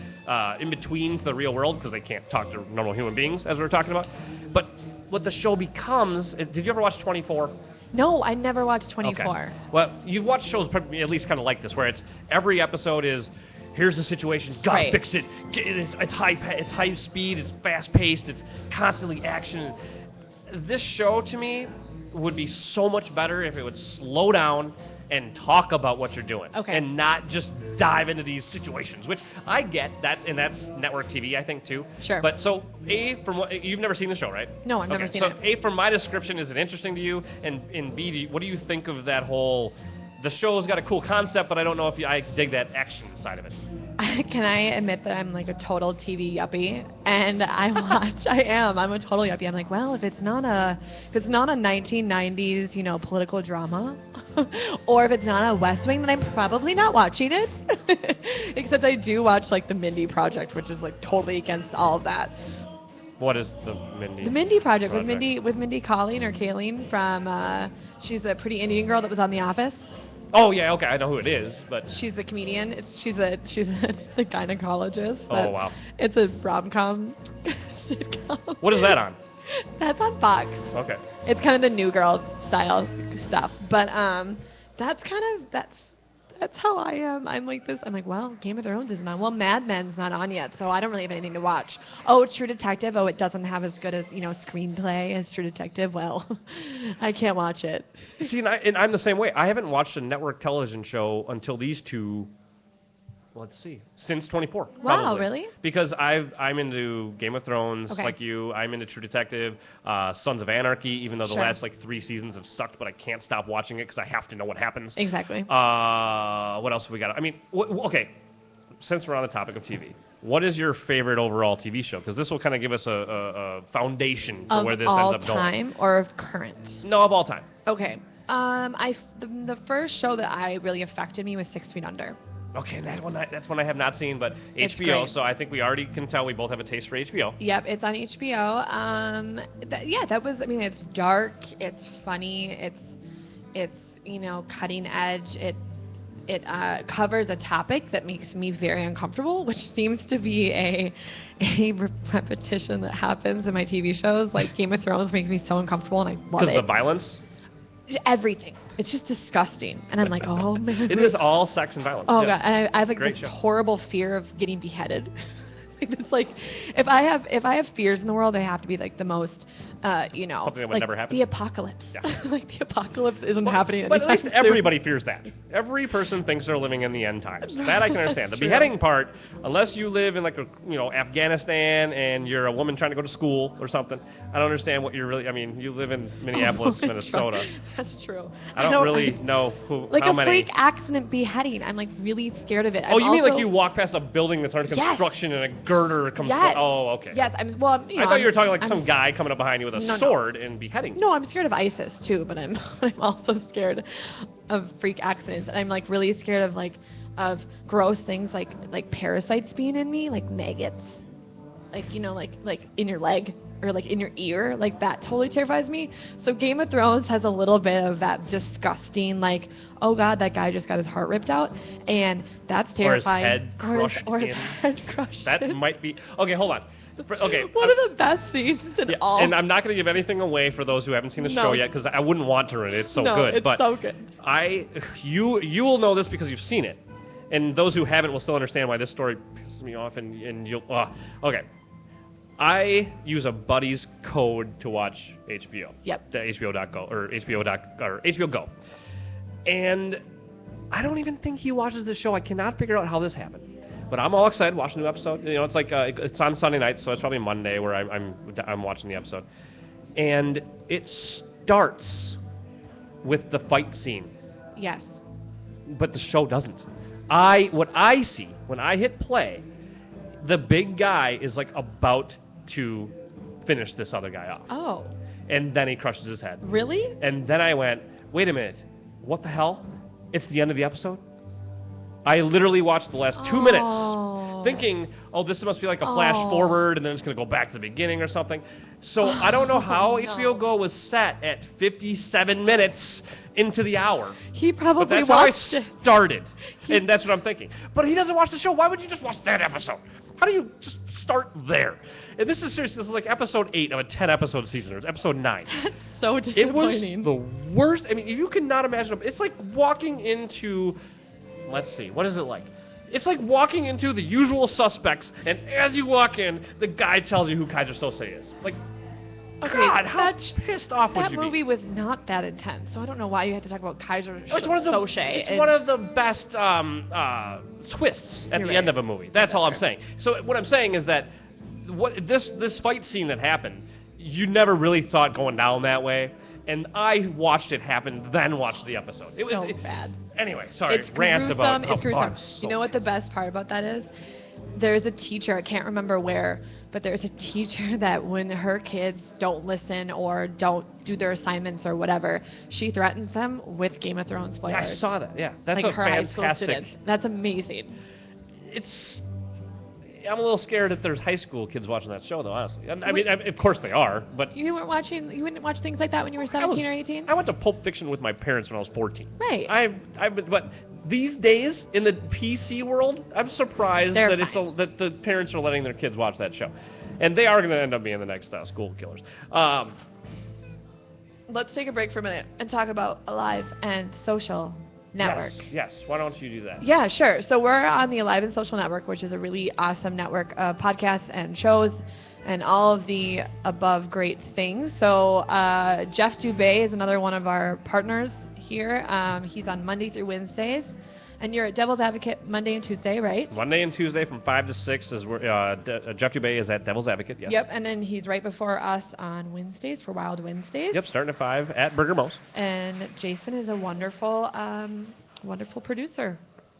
in between to the real world because they can't talk to normal human beings, as we were talking about. But what the show becomes, did you ever watch 24? No, I never watched 24. Okay. Well, you've watched shows probably at least kind of like this, where it's every episode is, here's the situation, gotta fix it. It's high speed, it's fast paced, it's constantly action. This show to me would be so much better if it would slow down and talk about what you're doing, and not just dive into these situations, which I get. That's network TV, I think, too. Sure. But so from what you've never seen the show, right? No, I've never seen it. So from my description, is it interesting to you? And B, what do you think of that whole? The show's got a cool concept, but I don't know if I dig that action side of it. Can I admit that I'm like a total TV yuppie, and I'm a total yuppie. I'm like, well, if it's not a 1990s, political drama, or if it's not a West Wing, then I'm probably not watching it. Except I do watch like the Mindy Project, which is like totally against all of that. What is the Mindy? The Mindy Project with Mindy Kaling from she's a pretty Indian girl that was on The Office. Oh yeah, okay, I know who it is, but she's the comedian. She's the gynecologist. Oh wow. It's a rom-com sitcom. What is that on? That's on Fox. Okay. It's kind of the New Girl style stuff, but that's how I am. I'm like this. I'm like, well, Game of Thrones isn't on. Well, Mad Men's not on yet, so I don't really have anything to watch. Oh, True Detective. Oh, it doesn't have as good a screenplay as True Detective. Well, I can't watch it. See, and I'm the same way. I haven't watched a network television show until these two. Let's see. Since 24. Wow, probably. Really? Because I'm into Game of Thrones, like you. I'm into True Detective, Sons of Anarchy, even though the last 3 seasons have sucked, but I can't stop watching it because I have to know what happens. Exactly. What else have we got? I mean, okay. Since we're on the topic of TV, what is your favorite overall TV show? Because this will kind of give us a foundation for where this ends up going. Of all time or of current? No, of all time. Okay. The first show that I really affected me was 6 Feet Under. Okay, that's one I have not seen, but HBO, so I think we already can tell we both have a taste for HBO. Yep, it's on HBO. It's dark, it's funny, it's cutting edge. It covers a topic that makes me very uncomfortable, which seems to be a repetition that happens in my TV shows. Like Game of Thrones makes me so uncomfortable, and I love it. Because of the violence? Everything. It's just disgusting. And I'm like, oh, man. It is all sex and violence. Oh, God. And I have like this horrible fear of getting beheaded. It's like, if I have fears in the world, they have to be like the most, something that would never happen. The apocalypse. Yeah. Like the apocalypse isn't happening anytime soon. But at least everybody fears that. Every person thinks they're living in the end times. That I can understand. The beheading part, unless you live in like Afghanistan and you're a woman trying to go to school or something, I don't understand what you're really. I mean, you live in Minneapolis, Minnesota. That's true. I don't really know how many. Freak accident beheading. I'm like really scared of it. You mean like you walk past a building that's under construction and a girder comes? Yes. Oh, okay. Yes. I thought you were talking like some guy coming up behind you with a sword and beheading. No, I'm scared of ISIS too, but I'm also scared of freak accidents, and I'm like really scared of gross things like parasites being in me, like maggots, like in your leg or like in your ear, like that totally terrifies me. So Game of Thrones has a little bit of that disgusting, like, oh God, that guy just got his heart ripped out, and that's terrifying. Or his head crushed. That might be okay. Hold on. Okay. One of the best scenes in all. And I'm not going to give anything away for those who haven't seen the show yet, because I wouldn't want to ruin it. It's so good. It's so good. You will know this because you've seen it, and those who haven't will still understand why this story pisses me off. And you'll. Okay. I use a buddy's code to watch HBO. Yep. The HBO.go or HBO Go, and I don't even think he watches the show. I cannot figure out how this happened. But I'm all excited watching the new episode. It's like it's on Sunday night, so it's probably Monday where I'm watching the episode, and it starts with the fight scene, Yes. But the show doesn't. What I see when I hit play, the big guy is like about to finish this other guy off. Oh. And then he crushes his head. Really? And then I went, wait a minute, what the hell? It's the end of the episode? I literally watched the last 2 minutes thinking, this must be like a flash forward and then it's going to go back to the beginning or something. So I don't know how HBO Go was set at 57 minutes into the hour. He probably but that's watched how I started. And that's what I'm thinking. But he doesn't watch the show. Why would you just watch that episode? How do you just start there? And this is seriously, this is like episode 8 of a 10-episode season, or episode 9. That's so disappointing. It was the worst. I mean, you cannot imagine. It's like walking into, let's see, what is it like? It's like walking into The Usual Suspects, and as you walk in, the guy tells you who Kaiser Sose is. Like, okay, God, how pissed off would you be? That movie was not that intense, so I don't know why you had to talk about Kaiser Sose. It's one of the best twists at the end of a movie. That's all I'm saying. So what I'm saying is that this fight scene that happened, you never really thought going down that way. And I watched it happen, then watched the episode. It was bad. Anyway, sorry. It's rant gruesome. about It's gruesome. So you know what the best part about that is? There's a teacher, I can't remember where, but there's a teacher that when her kids don't listen or don't do their assignments or whatever, she threatens them with Game of Thrones spoilers. Yeah, I saw that. Yeah, that's like a her fantastic. high school students. That's amazing. I'm a little scared that there's high school kids watching that show, though. Honestly, I mean, of course they are, but you wouldn't watch things like that when you were 17 or 18. I went to Pulp Fiction with my parents when I was 14. Right. But these days in the PC world, I'm surprised that the parents are letting their kids watch that show, and they are going to end up being the next school killers. Let's take a break for a minute and talk about Alive and Social Network. Yes. Why don't you do that? Yeah, sure. So we're on the Alive and Social Network, which is a really awesome network of podcasts and shows and all of the above great things. So Jeff Dubay is another one of our partners here. He's on Monday through Wednesdays. And you're at Devil's Advocate Monday and Tuesday, right? Monday and Tuesday from 5 to 6 is Jeff Dubay is at Devil's Advocate, yes. Yep, and then he's right before us on Wednesdays for Wild Wednesdays. Yep, starting at 5 at Burger Mo's. And Jason is a wonderful, wonderful producer.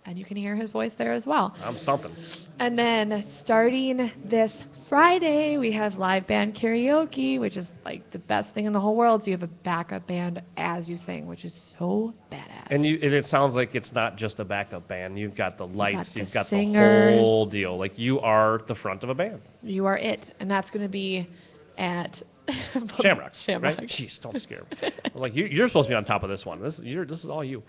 And you can hear his voice there as well. I'm something. And then starting this Friday, we have live band karaoke, which is like the best thing in the whole world. So you have a backup band as you sing, which is so badass. And it sounds like it's not just a backup band. You've got the lights. You've got singers. The whole deal. Like you are the front of a band. You are it. And that's going to be at Shamrock. Right? Jeez, don't scare me. Like you're supposed to be on top of this one. This is all you.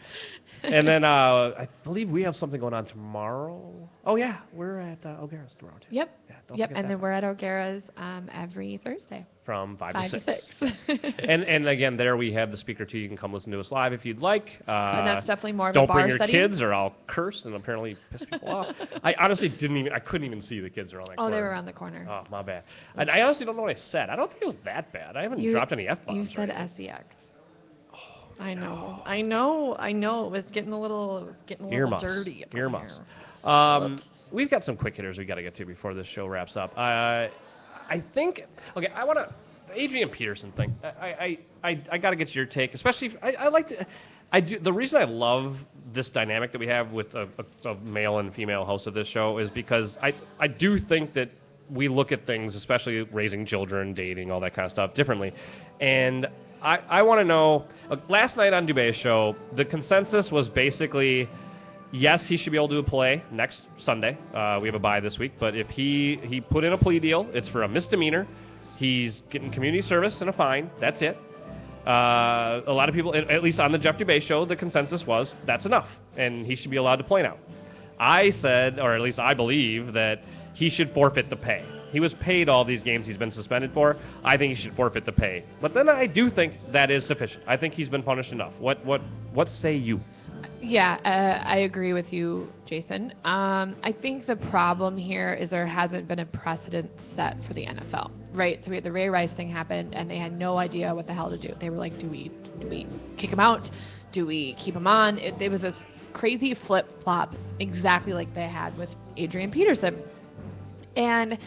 And then I believe we have something going on tomorrow. Oh yeah, we're at O'Gara's tomorrow too. Yep. Yeah, and then we're at O'Gara's every Thursday. From 5 to 6. and again, there we have the speaker too. You can come listen to us live if you'd like. And that's definitely more of a bar Don't bring your study. kids or I'll curse and apparently piss people off. I honestly I couldn't even see the kids around that corner. Oh, they were around the corner. Oh, my bad. And I honestly don't know what I said. I don't think it was that bad. I haven't dropped any F-bombs. You said SEX. I know. It was getting a little dirty. Earmuffs. We've got some quick hitters we got to get to before this show wraps up. I think. Okay, I want to. The Adrian Peterson thing. I got to get your take, especially. I like to. I do. The reason I love this dynamic that we have with a male and female host of this show is because I do think that we look at things, especially raising children, dating, all that kind of stuff, differently. And I want to know. Last night on Dubay's show, the consensus was basically, yes, he should be able to play next Sunday. We have a bye this week, but if he put in a plea deal, it's for a misdemeanor. He's getting community service and a fine. That's it. A lot of people, at least on the Jeff Dubay show, the consensus was that's enough, and he should be allowed to play now. I said, or at least I believe, that he should forfeit the pay. He was paid all these games he's been suspended for. I think he should forfeit the pay. But then I do think that is sufficient. I think he's been punished enough. What say you? Yeah, I agree with you, Jason. I think the problem here is there hasn't been a precedent set for the NFL, right? So we had the Ray Rice thing happen, and they had no idea what the hell to do. They were like, do we kick him out? Do we keep him on? It was a crazy flip-flop, exactly like they had with Adrian Peterson. And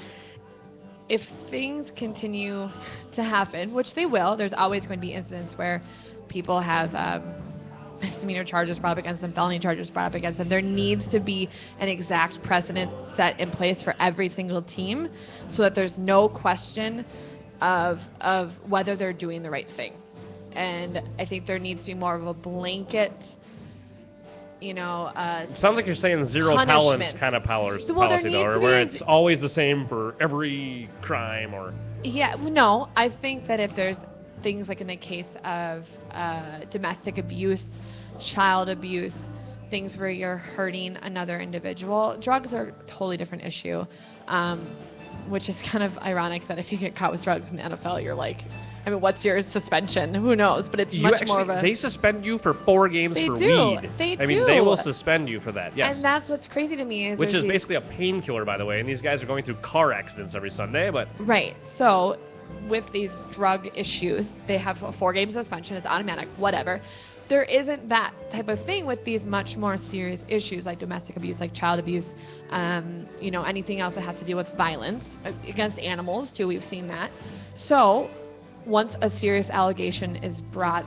if things continue to happen, which they will, there's always going to be incidents where people have misdemeanor charges brought up against them, felony charges brought up against them. There needs to be an exact precedent set in place for every single team so that there's no question of whether they're doing the right thing. And I think there needs to be more of a blanket, sounds like you're saying zero tolerance kind of policy, though, or where it's always the same for every crime, or. Yeah, no, I think that if there's things like in the case of domestic abuse, child abuse, things where you're hurting another individual, drugs are a totally different issue, which is kind of ironic that if you get caught with drugs in the NFL, you're like, what's your suspension? Who knows? But it's more of a... They suspend you for 4 games for weed. They do. They will suspend you for that, yes. And that's what's crazy to me. Which is basically a painkiller, by the way, and these guys are going through car accidents every Sunday, but... Right. So, with these drug issues, they have a 4-game suspension. It's automatic, whatever. There isn't that type of thing with these much more serious issues like domestic abuse, like child abuse, anything else that has to do with violence against animals, too. We've seen that. So... once a serious allegation is brought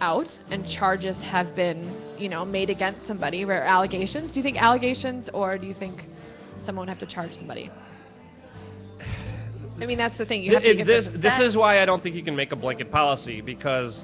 out and charges have been, made against somebody, rare allegations, do you think allegations or do you think someone would have to charge somebody? That's the thing. You have to this is why I don't think you can make a blanket policy, because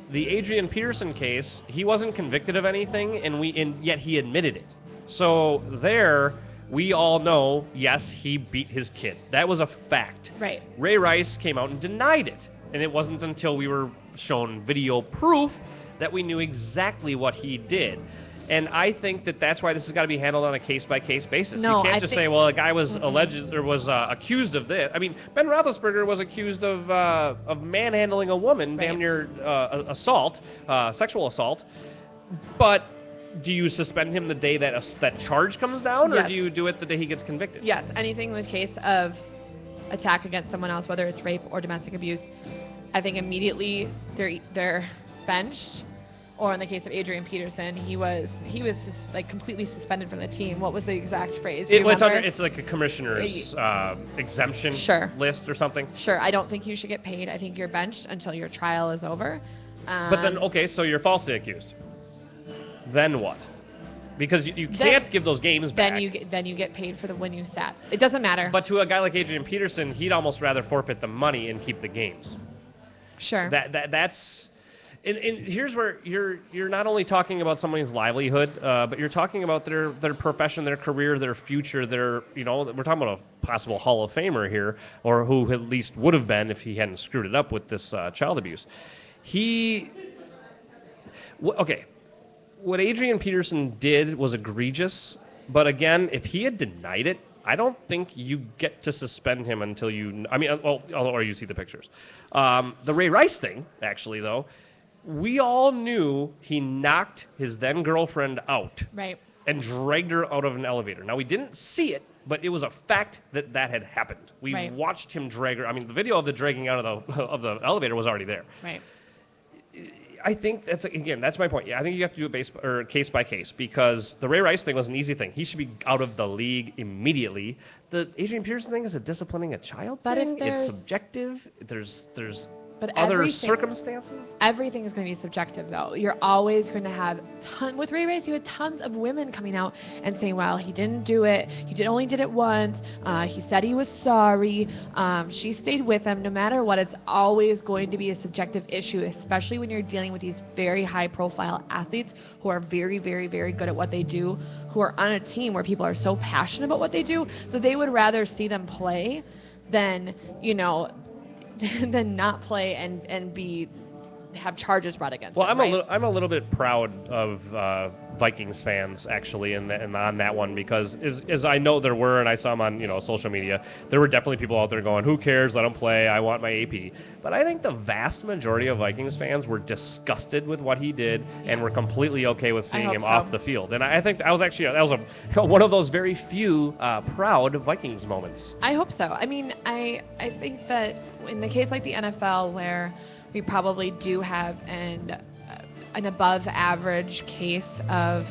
the Adrian Peterson case, he wasn't convicted of anything, and yet he admitted it. So there... we all know, yes, he beat his kid. That was a fact. Right. Ray Rice came out and denied it. And it wasn't until we were shown video proof that we knew exactly what he did. And I think that that's why this has got to be handled on a case-by-case basis. No, you can't just say, well, a guy was alleged or was accused of this. Ben Roethlisberger was accused of manhandling a woman, right. Damn near assault, sexual assault. But... do you suspend him the day that charge comes down, or yes. do you do it the day he gets convicted? Yes, anything in the case of attack against someone else, whether it's rape or domestic abuse, I think immediately they're benched. Or in the case of Adrian Peterson, he was completely suspended from the team. What was the exact phrase? It's like a commissioner's exemption list or something. Sure, I don't think you should get paid. I think you're benched until your trial is over. But then, okay, so you're falsely accused. Then what? Because you can't give those games back. Then you get paid for the when you sat. It doesn't matter. But to a guy like Adrian Peterson, he'd almost rather forfeit the money and keep the games. Sure. That's. And here's where you're not only talking about somebody's livelihood, but you're talking about their profession, their career, their future. We're talking about a possible Hall of Famer here, or who at least would have been if he hadn't screwed it up with this child abuse. Okay. What Adrian Peterson did was egregious, but again, if he had denied it, I don't think you get to suspend him until or you see the pictures. The Ray Rice thing, actually, though, we all knew he knocked his then-girlfriend out. Right. And dragged her out of an elevator. Now, we didn't see it, but it was a fact that had happened. We watched him drag her. The video of the dragging out of the elevator was already there. Right. I think that's my point. Yeah, I think you have to do it case by case, because the Ray Rice thing was an easy thing. He should be out of the league immediately. The Adrian Peterson thing is a disciplining a child thing. It's subjective. There's other circumstances. Everything is going to be subjective, though. You're always going to have with Ray Rice, you had tons of women coming out and saying, well, he didn't do it. He only did it once. He said he was sorry. She stayed with him. No matter what, it's always going to be a subjective issue, especially when you're dealing with these very high-profile athletes who are very, very, very good at what they do, who are on a team where people are so passionate about what they do that they would rather see them play than, than not play and have charges brought against them. I'm a little bit proud of Vikings fans, actually, and on that one, because as I know there were, and I saw them on social media, there were definitely people out there going, who cares, let him play, I want my AP. But I think the vast majority of Vikings fans were disgusted with what he did and were completely okay with seeing him off the field. And I think that was one of those very few proud Vikings moments. I hope so. I think that in the case like the NFL, where we probably do have an above average case of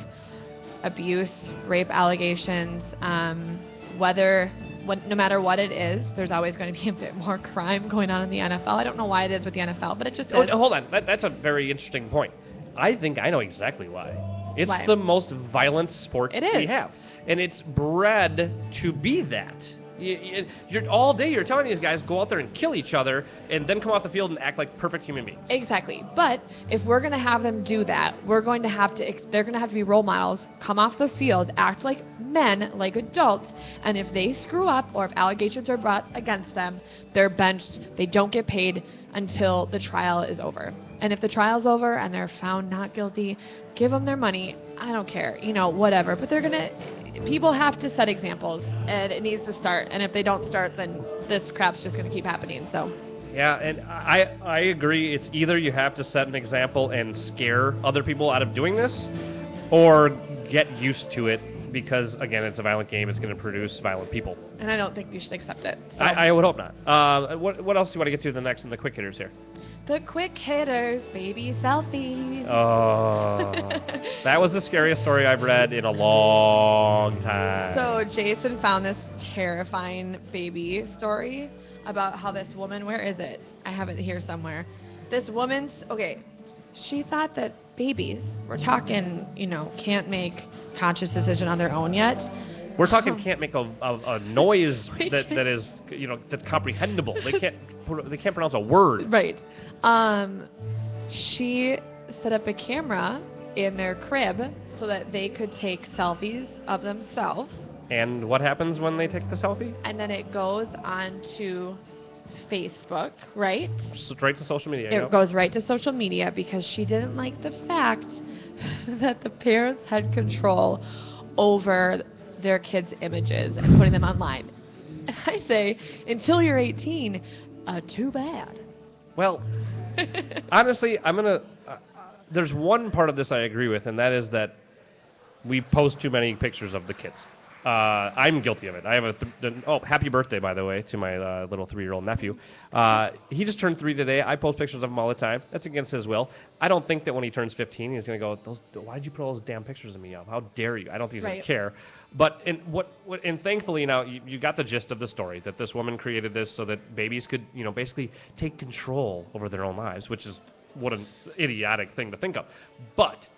abuse, rape allegations, no matter what it is, there's always going to be a bit more crime going on in the NFL. I don't know why it is with the NFL, but it just is. Hold on. That's a very interesting point. I think I know exactly why. It's Why? the most violent sport we have. And it's bred to be that. You're all day you're telling these guys go out there and kill each other and then come off the field and act like perfect human beings. Exactly. But if we're going to have them do that, they're going to have to be role models, come off the field, act like men, like adults, and if they screw up or if allegations are brought against them, they're benched. They don't get paid until the trial is over. And if the trial's over and they're found not guilty, give them their money. I don't care, whatever. But people have to set examples, and it needs to start. And if they don't start, then this crap's just going to keep happening. So. Yeah, and I agree. It's either you have to set an example and scare other people out of doing this, or get used to it because, again, it's a violent game. It's going to produce violent people. And I don't think you should accept it. So. I would hope not. What else do you want to get to the next in the quick hitters here? The quick hitters, baby selfies. Oh, that was the scariest story I've read in a long time. So Jason found this terrifying baby story about how this woman, where is it? I have it here somewhere. This woman's, she thought that babies, we're talking, can't make conscious decision on their own yet. We're talking can't make a noise that is, that's comprehensible. They can't pronounce a word. Right. She set up a camera in their crib so that they could take selfies of themselves. And what happens when they take the selfie? And then it goes onto Facebook, right? Straight to social media. It goes right to social media because she didn't like the fact that the parents had control over their kids' images and putting them online. And I say, until you're 18, too bad. Well, honestly, there's one part of this I agree with, and that is that we post too many pictures of the kids. I'm guilty of it. I have happy birthday, by the way, to my little 3-year-old nephew. He just turned 3 today. I post pictures of him all the time. That's against his will. I don't think that when he turns 15, he's going to go, why did you put all those damn pictures of me up? How dare you? I don't think he's going to care. But and thankfully now you got the gist of the story, that this woman created this so that babies could, basically take control over their own lives, which is what an idiotic thing to think of. But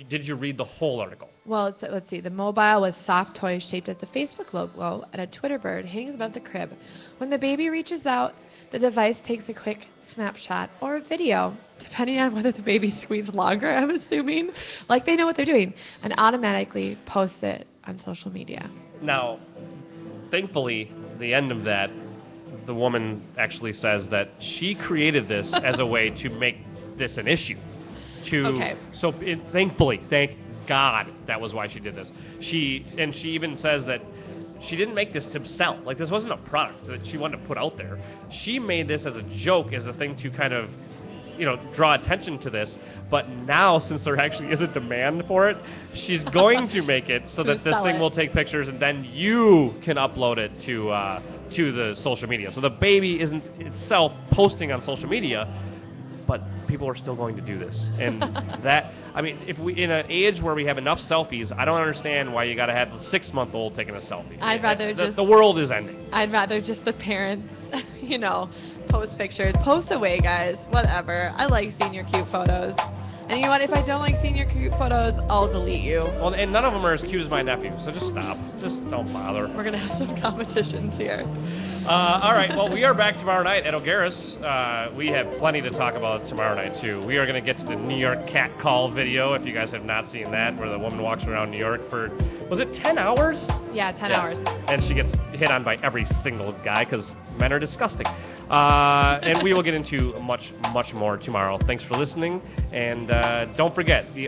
did you read the whole article? Well, let's see. The mobile with soft toys shaped as the Facebook logo and a Twitter bird hangs above the crib. When the baby reaches out, the device takes a quick snapshot or video, depending on whether the baby squeezes longer, I'm assuming. Like they know what they're doing, and automatically posts it on social media. Now, thankfully, the end of that, the woman actually says that she created this as a way to make this an issue. So thankfully, thank God, that was why she did this. She even says that she didn't make this to sell. Like, this wasn't a product that she wanted to put out there. She made this as a joke, as a thing to kind of, draw attention to this. But now, since there actually is a demand for it, she's going to make it so that this thing will take pictures, and then you can upload it to the social media. So the baby isn't itself posting on social media, but people are still going to do this. And if we, in an age where we have enough selfies, I don't understand why you got to have the 6-month-old taking a selfie. I'd rather the world is ending. I'd rather just the parents, post pictures. Post away, guys. Whatever. I like seeing your cute photos. And you know what? If I don't like seeing your cute photos, I'll delete you. Well, and none of them are as cute as my nephew, so just stop. Just don't bother. We're going to have some competitions here. All right, well, we are back tomorrow night at O'Gara's. We have plenty to talk about tomorrow night, too. We are going to get to the New York cat call video, if you guys have not seen that, where the woman walks around New York for, was it 10 hours? Yeah, 10 hours. And she gets hit on by every single guy, because men are disgusting. And we will get into much, much more tomorrow. Thanks for listening, and don't forget, the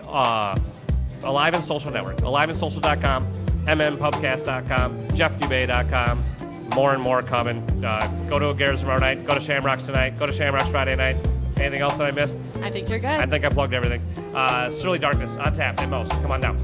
Alive and Social Network, aliveendsocial.com, mmpubcast.com, jeffdubay.com. More and more coming. Go to O'Gara's tomorrow night. Go to Shamrocks tonight. Go to Shamrocks Friday night. Anything else that I missed? I think you're good. I think I plugged everything. Surly Darkness on tap and most. Come on down.